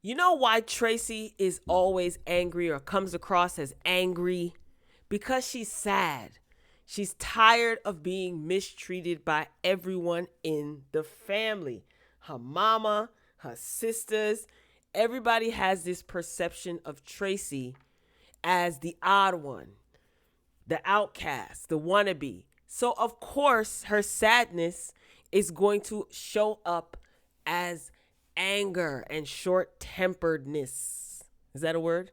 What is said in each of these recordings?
You know why Tracy is always angry or comes across as angry? Because she's sad. She's tired of being mistreated by everyone in the family. Her mama, her sisters, everybody has this perception of Tracy as the odd one, the outcast, the wannabe. So, of course, her sadness is going to show up as anger and short temperedness. Is that a word?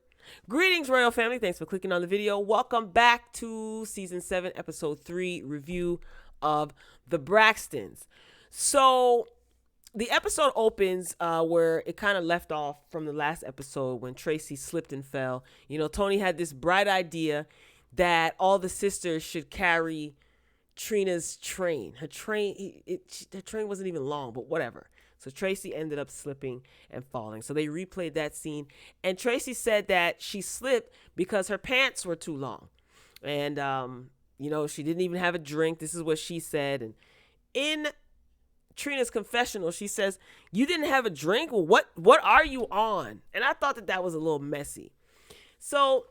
Greetings, Royal Family. Thanks for clicking on the video. Welcome back to Season 7, Episode 3 review of the Braxtons. So, the episode opens where it kind of left off from the last episode when Tracy slipped and fell. You know, Tony had this bright idea that all the sisters should carry Trina's train. Her train wasn't even long, but whatever. So Tracy ended up slipping and falling. So they replayed that scene. And Tracy said that she slipped because her pants were too long. And, she didn't even have a drink. This is what she said. And in Trina's confessional, she says, "You didn't have a drink? Well, what are you on?" And I thought that was a little messy. So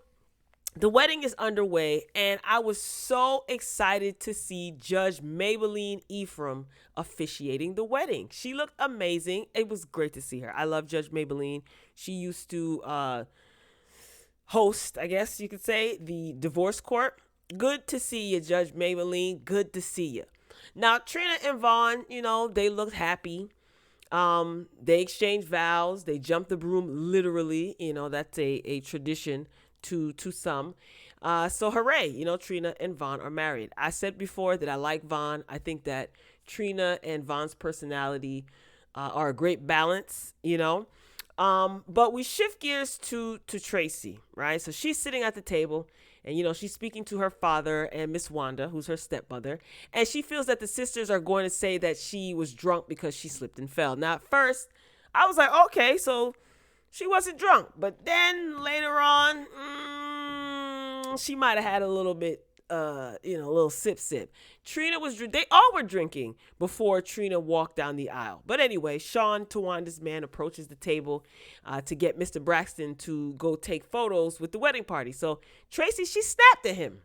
the wedding is underway, and I was so excited to see Judge Maybelline Ephraim officiating the wedding. She looked amazing. It was great to see her. I love Judge Maybelline. She used to host, I guess you could say, the divorce court. Good to see you, Judge Maybelline. Good to see you. Now, Trina and Vaughn, they looked happy. They exchanged vows. They jumped the broom literally. That's a tradition to some. So hooray, Trina and Vaughn are married. I said before that I like Vaughn. I think that Trina and Vaughn's personality are a great balance, But we shift gears to Tracy, right? So she's sitting at the table and, she's speaking to her father and Miss Wanda, who's her stepmother. And she feels that the sisters are going to say that she was drunk because she slipped and fell. Now, at first, I was like, okay, so she wasn't drunk. But then later on, she might have had a little bit, a little sip. Trina they all were drinking before Trina walked down the aisle. But anyway, Sean, Tawanda's man, approaches the table to get Mr. Braxton to go take photos with the wedding party. So Tracy, she snapped at him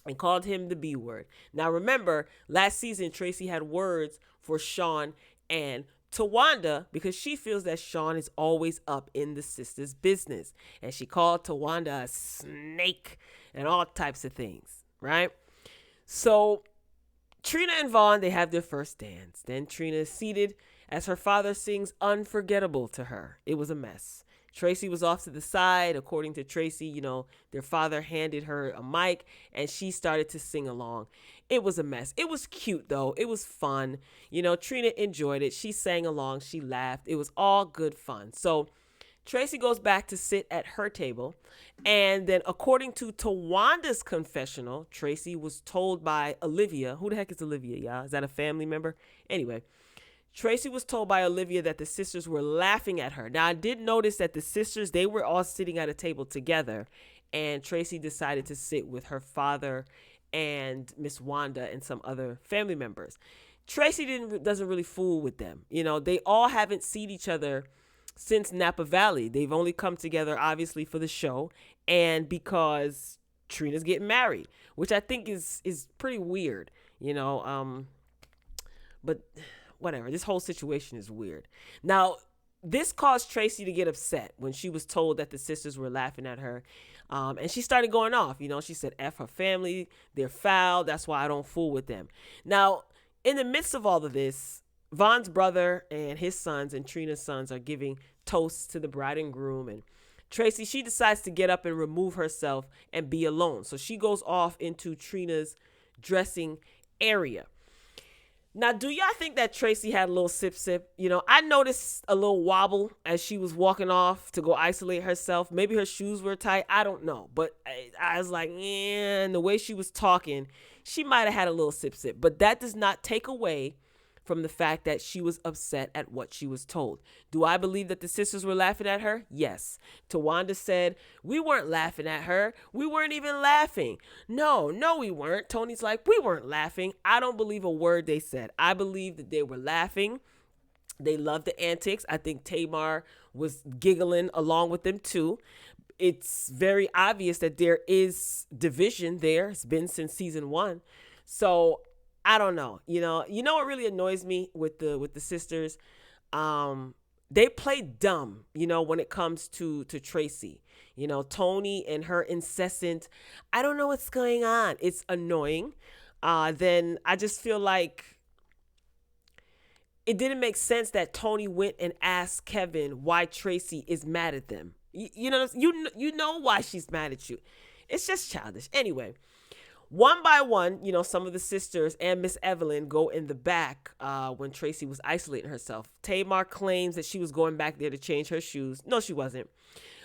and called him the B word. Now remember, last season, Tracy had words for Sean and Tawanda because she feels that Sean is always up in the sisters' business. And she called Tawanda a snake and all types of things, right? So Trina and Vaughn, they have their first dance. Then Trina is seated as her father sings Unforgettable to her. It was a mess. Tracy was off to the side. According to Tracy, their father handed her a mic and she started to sing along. It was a mess. It was cute though. It was fun. Trina enjoyed it. She sang along. She laughed. It was all good fun. So Tracy goes back to sit at her table. And then according to Tawanda's confessional, Tracy was told by Olivia. Who the heck is Olivia, y'all? Is that a family member? Anyway, Tracy was told by Olivia that the sisters were laughing at her. Now, I did notice that the sisters, they were all sitting at a table together. And Tracy decided to sit with her father and Miss Wanda and some other family members. Tracy doesn't really fool with them. They all haven't seen each other since Napa Valley. They've only come together, obviously, for the show and because Trina's getting married, which I think is pretty weird, but whatever. This whole situation is weird. Now, this caused Tracy to get upset when she was told that the sisters were laughing at her. And she started going off. She said, F her family. They're foul. That's why I don't fool with them. Now, in the midst of all of this, Vaughn's brother and his sons and Trina's sons are giving toasts to the bride and groom. And Tracy, she decides to get up and remove herself and be alone. So she goes off into Trina's dressing area. Now, do y'all think that Tracy had a little sip? I noticed a little wobble as she was walking off to go isolate herself. Maybe her shoes were tight. I don't know. But I was like, and the way she was talking, she might have had a little sip. But that does not take away from the fact that she was upset at what she was told. Do I believe that the sisters were laughing at her? Yes. Tawanda said, we weren't laughing at her. We weren't even laughing. No, we weren't. Tony's like, we weren't laughing. I don't believe a word they said. I believe that they were laughing They love the antics. I think Tamar was giggling along with them too. It's very obvious that there is division there. It's been since season 1. So I don't know. What really annoys me with the sisters? They play dumb, when it comes to Tracy. Tony and her incessant, I don't know what's going on. It's annoying. Then I just feel like it didn't make sense that Tony went and asked Kevin why Tracy is mad at them. You know why she's mad at you. It's just childish. Anyway, one by one, some of the sisters and Miss Evelyn go in the back when Tracy was isolating herself. Tamar claims that she was going back there to change her shoes. No, she wasn't.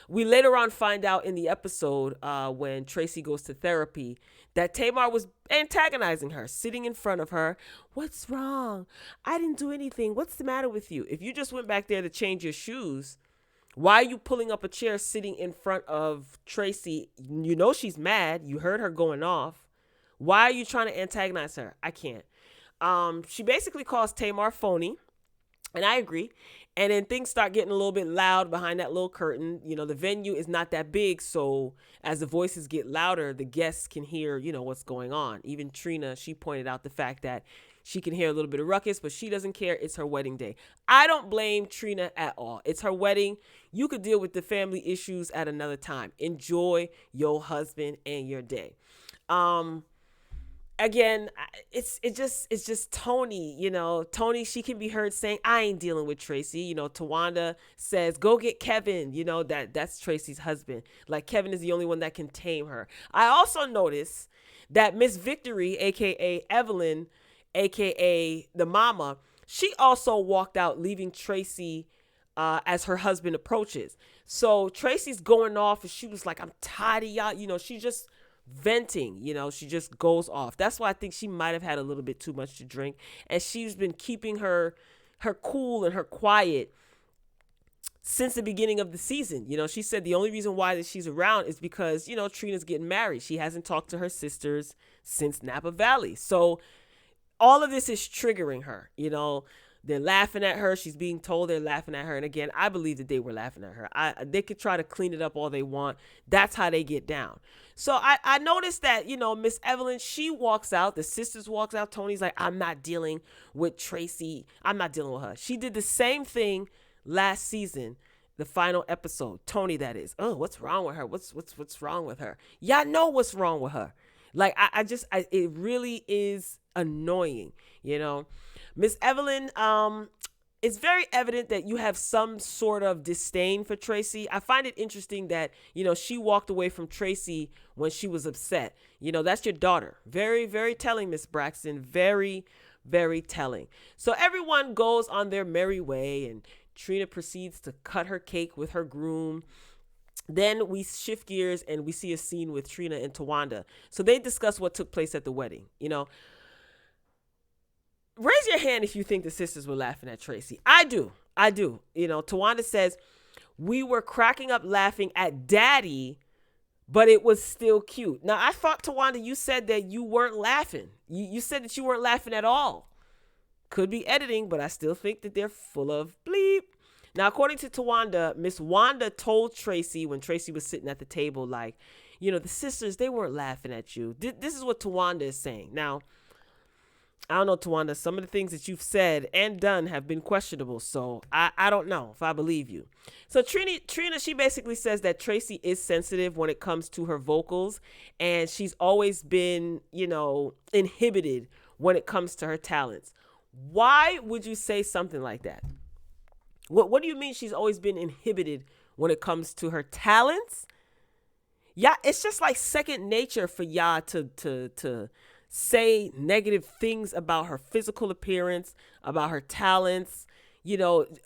We later on find out in the episode when Tracy goes to therapy that Tamar was antagonizing her, sitting in front of her. What's wrong? I didn't do anything. What's the matter with you? If you just went back there to change your shoes, why are you pulling up a chair sitting in front of Tracy? She's mad. You heard her going off. Why are you trying to antagonize her? I can't. She basically calls Tamar phony, and I agree. And then things start getting a little bit loud behind that little curtain. The venue is not that big, so as the voices get louder, the guests can hear, what's going on. Even Trina, she pointed out the fact that she can hear a little bit of ruckus, but she doesn't care. It's her wedding day. I don't blame Trina at all. It's her wedding. You could deal with the family issues at another time. Enjoy your husband and your day. Again, it's just Tony, Tony, she can be heard saying, I ain't dealing with Tracy. Tawanda says, go get Kevin, that's Tracy's husband. Like, Kevin is the only one that can tame her. I also noticed that Miss Victory, aka Evelyn, aka the mama, she also walked out, leaving Tracy as her husband approaches. So Tracy's going off, and she was like, I'm tired of y'all. She just venting, she just goes off. That's why I think she might have had a little bit too much to drink, and she's been keeping her cool and her quiet since the beginning of the season. She said the only reason why that she's around is because Trina's getting married. She hasn't talked to her sisters since Napa Valley. So all of this is triggering her. They're laughing at her. She's being told they're laughing at her. And again, I believe that they were laughing at her. They could try to clean it up all they want. That's how they get down. So I noticed that, Miss Evelyn, she walks out. The sisters walks out. Tony's like, I'm not dealing with Tracy. I'm not dealing with her. She did the same thing last season, the final episode. Tony, that is. Oh, what's wrong with her? What's wrong with her? Y'all know what's wrong with her. Like, it really is annoying, Miss Evelyn, it's very evident that you have some sort of disdain for Tracy. I find it interesting that, she walked away from Tracy when she was upset. That's your daughter. Very, very telling, Miss Braxton. Very, very telling. So everyone goes on their merry way, and Trina proceeds to cut her cake with her groom. Then we shift gears and we see a scene with Trina and Tawanda. So they discuss what took place at the wedding. Raise your hand if you think the sisters were laughing at Tracy. I do. Tawanda says, we were cracking up laughing at Daddy, but it was still cute. Now, I thought, Tawanda, you said that you weren't laughing. You said that you weren't laughing at all. Could be editing, but I still think that they're full of bleep. Now, according to Tawanda, Miss Wanda told Tracy when Tracy was sitting at the table, like, the sisters, they weren't laughing at you. This is what Tawanda is saying. Now, I don't know, Tawanda, some of the things that you've said and done have been questionable, so I don't know if I believe you. So Trina, she basically says that Tracy is sensitive when it comes to her vocals, and she's always been, inhibited when it comes to her talents. Why would you say something like that? What do you mean she's always been inhibited when it comes to her talents? Yeah, it's just like second nature for y'all to say negative things about her physical appearance, about her talents,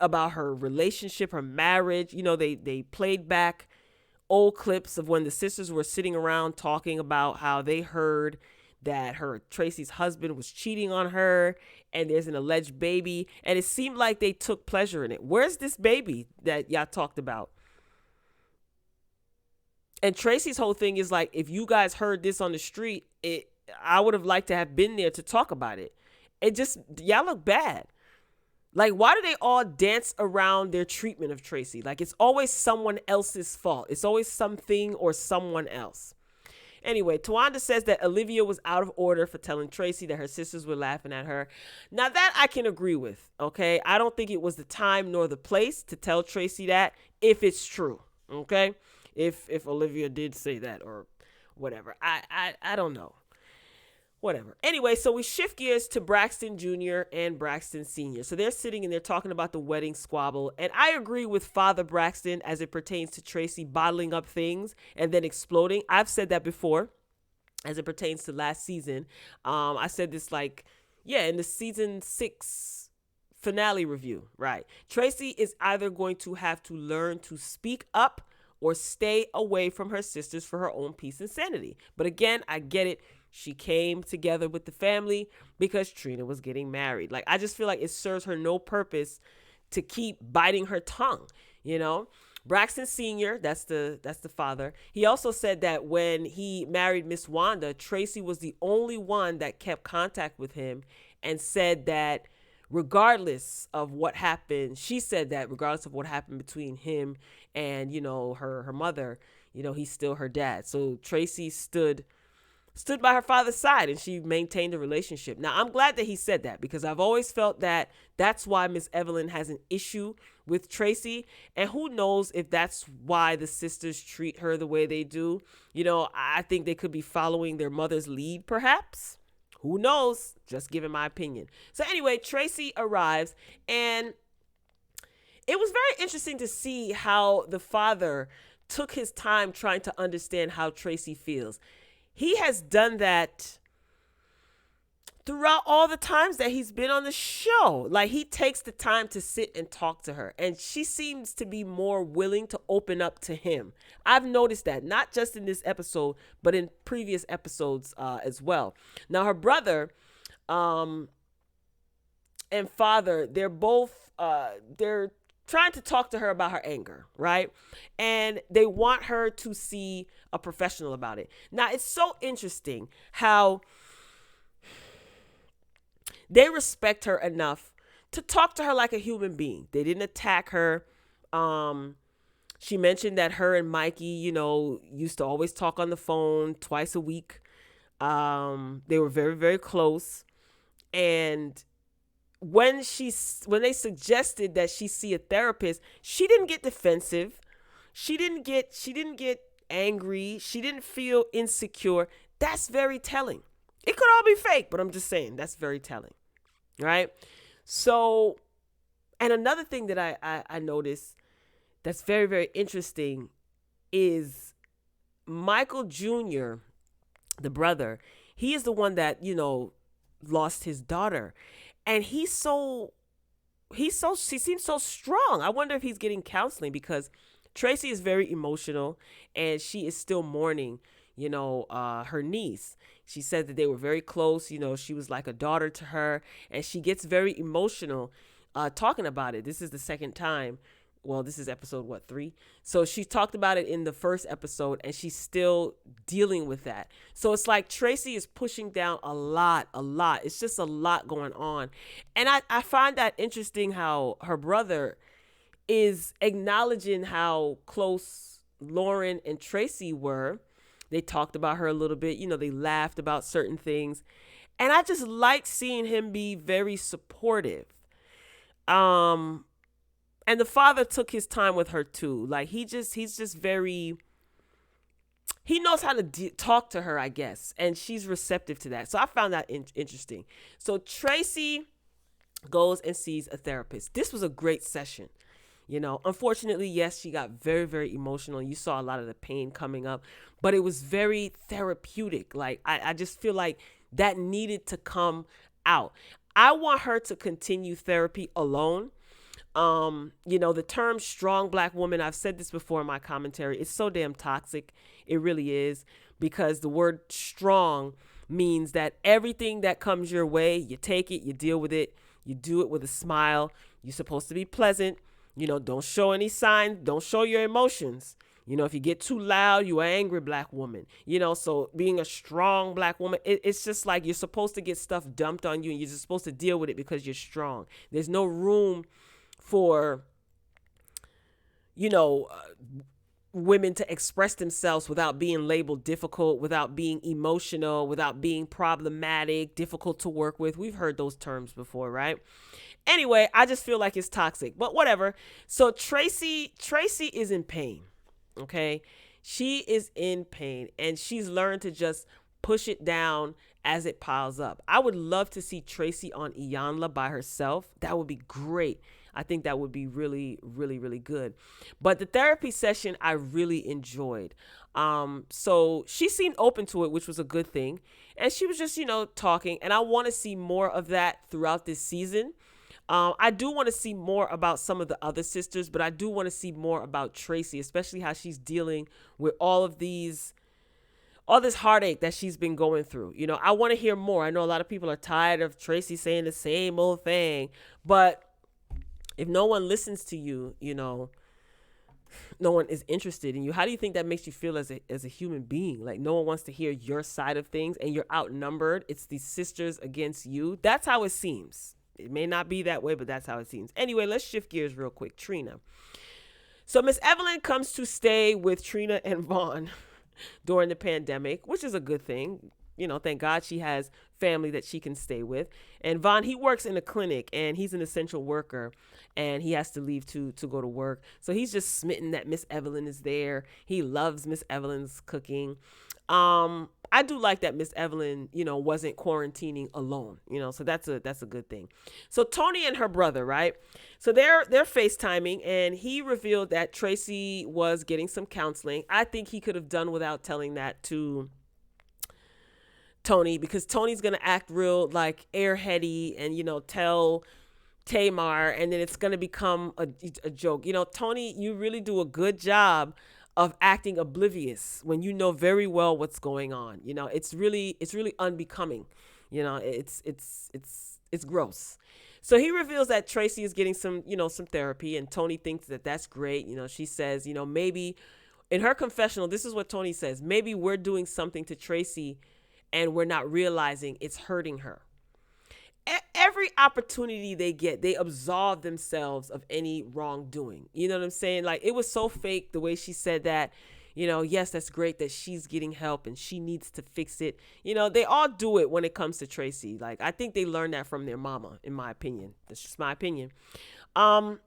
about her relationship, her marriage. They played back old clips of when the sisters were sitting around talking about how they heard that Tracy's husband was cheating on her and there's an alleged baby, and it seemed like they took pleasure in it. Where's this baby that y'all talked about? And Tracy's whole thing is like, if you guys heard this on the street, I would have liked to have been there to talk about it. Y'all look bad. Like, why do they all dance around their treatment of Tracy? Like, it's always someone else's fault. It's always something or someone else. Anyway, Tawanda says that Olivia was out of order for telling Tracy that her sisters were laughing at her. Now, that I can agree with, okay? I don't think it was the time nor the place to tell Tracy that, if it's true, okay? If Olivia did say that or whatever. I don't know. Whatever. Anyway, so we shift gears to Braxton Jr. and Braxton Sr. So they're sitting and they're talking about the wedding squabble. And I agree with Father Braxton as it pertains to Tracy bottling up things and then exploding. I've said that before as it pertains to last season. I said this in the season 6 finale review, right? Tracy is either going to have to learn to speak up or stay away from her sisters for her own peace and sanity. But again, I get it. She came together with the family because Trina was getting married. Like, I just feel like it serves her no purpose to keep biting her tongue, you know? Braxton Sr., that's the father. He also said that when he married Miss Wanda, Tracy was the only one that kept contact with him and said that regardless of what happened, she said that regardless of what happened between him and, her mother, he's still her dad. So Tracy stood by her father's side and she maintained a relationship. Now, I'm glad that he said that because I've always felt that that's why Miss Evelyn has an issue with Tracy. And who knows if that's why the sisters treat her the way they do. I think they could be following their mother's lead, perhaps. Who knows? Just giving my opinion. So anyway, Tracy arrives and it was very interesting to see how the father took his time trying to understand how Tracy feels. He has done that throughout all the times that he's been on the show. Like, he takes the time to sit and talk to her, and she seems to be more willing to open up to him. I've noticed that, not just in this episode, but in previous episodes as well. Now, her brother and father, they're both, they're trying to talk to her about her anger, right? And they want her to see a professional about it. Now, it's so interesting how they respect her enough to talk to her like a human being. They didn't attack her. She mentioned that her and Mikey, used to always talk on the phone twice a week. They were very, very close. And when they suggested that she see a therapist, she didn't get defensive. She didn't get angry. She didn't feel insecure. That's very telling. It could all be fake, but I'm just saying that's very telling, right? So, and another thing that I noticed that's very, very interesting is Michael Jr., the brother. He is the one that, lost his daughter. And she seems so strong. I wonder if he's getting counseling because Tracy is very emotional and she is still mourning, her niece. She said that they were very close. She was like a daughter to her, and she gets very emotional talking about it. This is the second time. Well, this is episode 3. So she talked about it in the first episode and she's still dealing with that. So it's like Tracy is pushing down a lot. It's just a lot going on. And I find that interesting how her brother is acknowledging how close Lauren and Tracy were. They talked about her a little bit. They laughed about certain things. And I just like seeing him be very supportive. And the father took his time with her too. Like, he's just very, he knows how to talk to her, I guess. And she's receptive to that. So I found that interesting. So Tracy goes and sees a therapist. This was a great session. Unfortunately, yes, she got very, very emotional. You saw a lot of the pain coming up, but it was very therapeutic. Like, I just feel like that needed to come out. I want her to continue therapy alone. The term strong black woman, I've said this before in my commentary, it's so damn toxic. It really is, because the word strong means that everything that comes your way, you take it, you deal with it, you do it with a smile. You're supposed to be pleasant. Don't show any sign. Don't show your emotions. If you get too loud, you're an angry black woman. So being a strong black woman, it's just like you're supposed to get stuff dumped on you and you're just supposed to deal with it because you're strong. There's no room for, you know, women to express themselves without being labeled difficult, without being emotional, without being problematic, difficult to work with. We've heard those terms before, right? Anyway, I just feel like it's toxic, but whatever. So Tracy is in pain. Okay. She is in pain and she's learned to just push it down as it piles up. I would love to see Tracy on Iyanla by herself. That would be great. I think that would be really, really, really good. But the therapy session I really enjoyed. So she seemed open to it, which was a good thing. And she was just, talking. And I want to see more of that throughout this season. I do want to see more about some of the other sisters, but I do want to see more about Tracy, especially how she's dealing with all this heartache that she's been going through. I want to hear more. I know a lot of people are tired of Tracy saying the same old thing, but if no one listens to you, no one is interested in you. How do you think that makes you feel as a human being? Like no one wants to hear your side of things and you're outnumbered. It's these sisters against you. That's how it seems. It may not be that way, but that's how it seems. Anyway, let's shift gears real quick. Trina. So Miss Evelyn comes to stay with Trina and Vaughn during the pandemic, which is a good thing. Thank God she has family that she can stay with. And Vaughn, he works in a clinic and he's an essential worker and he has to leave to go to work. So he's just smitten that Miss Evelyn is there. He loves Miss Evelyn's cooking. I do like that Miss Evelyn, wasn't quarantining alone, so that's a good thing. So Tony and her brother, right? So they're FaceTiming and he revealed that Tracy was getting some counseling. I think he could have done without telling that to Tony because Tony's going to act real like airheady and, tell Tamar and then it's going to become a joke. Tony, you really do a good job of acting oblivious when you know very well what's going on. It's really unbecoming. It's gross. So he reveals that Tracy is getting some therapy and Tony thinks that that's great. She says, maybe in her confessional, this is what Tony says, maybe we're doing something to Tracy and we're not realizing it's hurting her. Every opportunity they get, they absolve themselves of any wrongdoing. You know what I'm saying? Like it was so fake the way she said that, yes, that's great that she's getting help and she needs to fix it. They all do it when it comes to Tracy. Like I think they learned that from their mama, in my opinion. That's just my opinion. And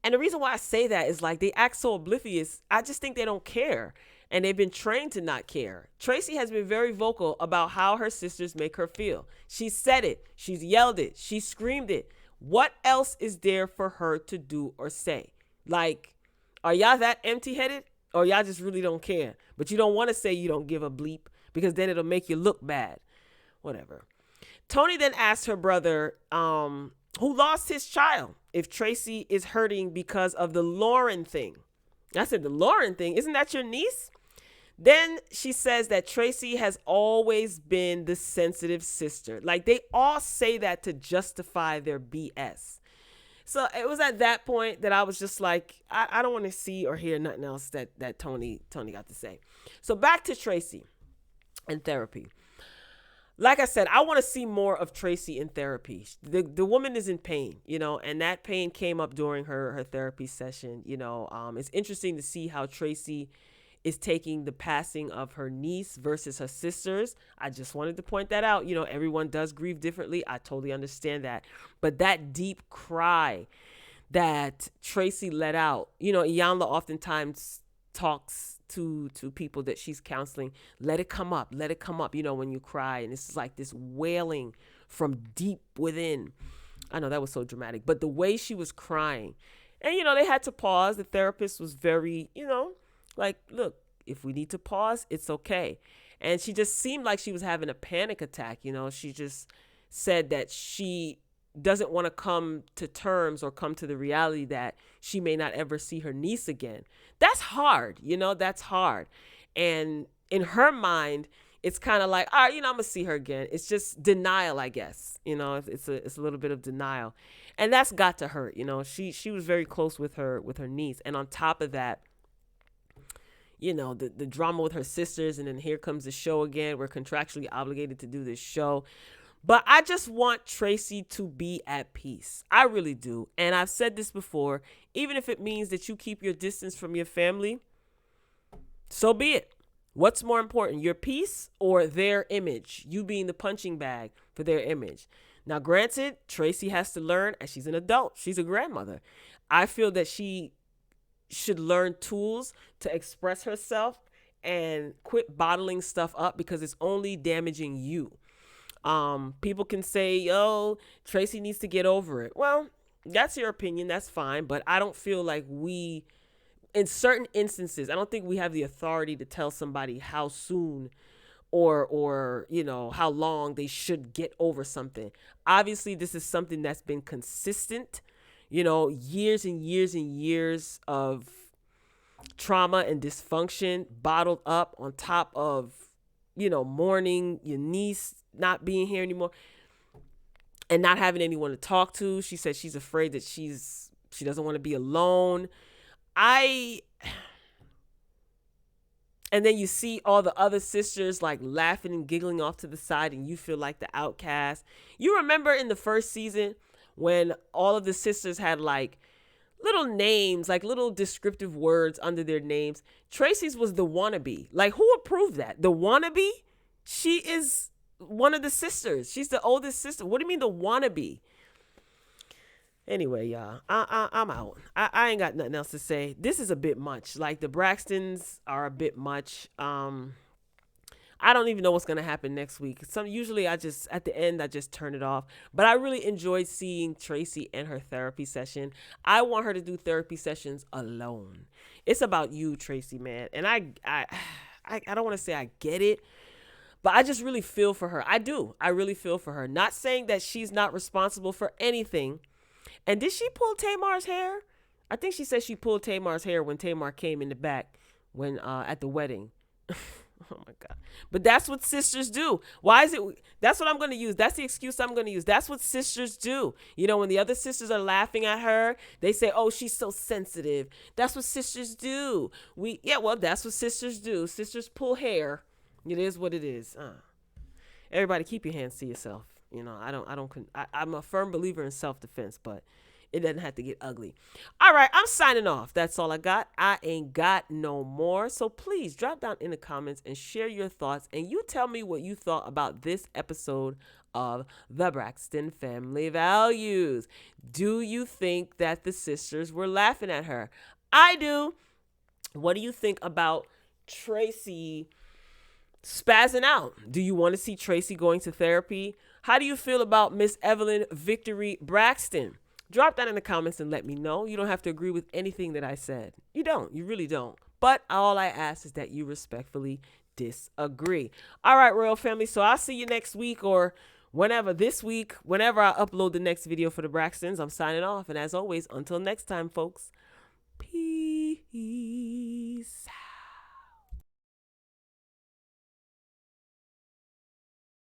the reason why I say that is like they act so oblivious. I just think they don't care. And they've been trained to not care. Tracy has been very vocal about how her sisters make her feel. She said it. She's yelled it. She screamed it. What else is there for her to do or say? Like, are y'all that empty-headed? Or y'all just really don't care? But you don't want to say you don't give a bleep because then it'll make you look bad. Whatever. Tony then asked her brother, who lost his child, if Tracy is hurting because of the Lauren thing. I said, the Lauren thing? Isn't that your niece? Then she says that Tracy has always been the sensitive sister. Like they all say that to justify their BS. So it was at that point that I was just like, I don't want to see or hear nothing else that Tony got to say. So back to Tracy and therapy. Like I said, I want to see more of Tracy in therapy. The woman is in pain, and that pain came up during her therapy session. It's interesting to see how Tracy is taking the passing of her niece versus her sisters. I just wanted to point that out. Everyone does grieve differently. I totally understand that. But that deep cry that Tracy let out, Iyanla oftentimes talks to people that she's counseling, let it come up, when you cry. And it's like this wailing from deep within. I know that was so dramatic, but the way she was crying and, they had to pause. The therapist was very, like, look, if we need to pause, it's okay. And she just seemed like she was having a panic attack. She just said that she doesn't want to come to terms or come to the reality that she may not ever see her niece again. That's hard. That's hard. And in her mind, it's kind of like, all right, I'm going to see her again. It's just denial, I guess. It's a little bit of denial. And that's got to hurt. She was very close with her niece. And on top of that, the drama with her sisters, and then here comes the show again. We're contractually obligated to do this show. But I just want Tracy to be at peace. I really do. And I've said this before, even if it means that you keep your distance from your family, so be it. What's more important, your peace or their image? You being the punching bag for their image. Now, granted, Tracy has to learn, and she's an adult. She's a grandmother. I feel that she should learn tools to express herself and quit bottling stuff up, because it's only damaging you. People can say, yo, Tracy needs to get over it. Well, that's your opinion. That's fine. But I don't feel like in certain instances, I don't think we have the authority to tell somebody how soon or how long they should get over something. Obviously, this is something that's been consistent, years and years and years of trauma and dysfunction bottled up, on top of, mourning your niece not being here anymore and not having anyone to talk to. She said she's afraid that she doesn't want to be alone. And then you see all the other sisters like laughing and giggling off to the side, and you feel like the outcast. You remember in the first season when all of the sisters had like little names, like little descriptive words under their names. Tracy's was the wannabe. Like, who approved that? The wannabe? She is one of the sisters. She's the oldest sister. What do you mean the wannabe? Anyway, y'all, I'm out. I ain't got nothing else to say. This is a bit much. Like, the Braxtons are a bit much. I don't even know what's going to happen next week. Usually at the end, I just turn it off. But I really enjoyed seeing Tracy and her therapy session. I want her to do therapy sessions alone. It's about you, Tracy, man. And I don't want to say I get it, but I just really feel for her. I do. I really feel for her. Not saying that she's not responsible for anything. And did she pull Tamar's hair? I think she said she pulled Tamar's hair when Tamar came in the back at the wedding. Oh my God. But that's what sisters do. Why is it? That's what I'm going to use. That's the excuse I'm going to use. That's what sisters do. When the other sisters are laughing at her, they say, oh, she's so sensitive. That's what sisters do. That's what sisters do. Sisters pull hair. It is what it is. Everybody keep your hands to yourself. I'm a firm believer in self-defense, but it doesn't have to get ugly. All right, I'm signing off. That's all I got. I ain't got no more. So please drop down in the comments and share your thoughts. And you tell me what you thought about this episode of the Braxton Family Values. Do you think that the sisters were laughing at her? I do. What do you think about Tracy spazzing out? Do you want to see Tracy going to therapy? How do you feel about Miss Evelyn Victory Braxton? Drop that in the comments and let me know. You don't have to agree with anything that I said. You don't. You really don't. But all I ask is that you respectfully disagree. All right, Royal Family. So I'll see you next week, or whenever this week, whenever I upload the next video for the Braxtons. I'm signing off. And as always, until next time, folks, peace.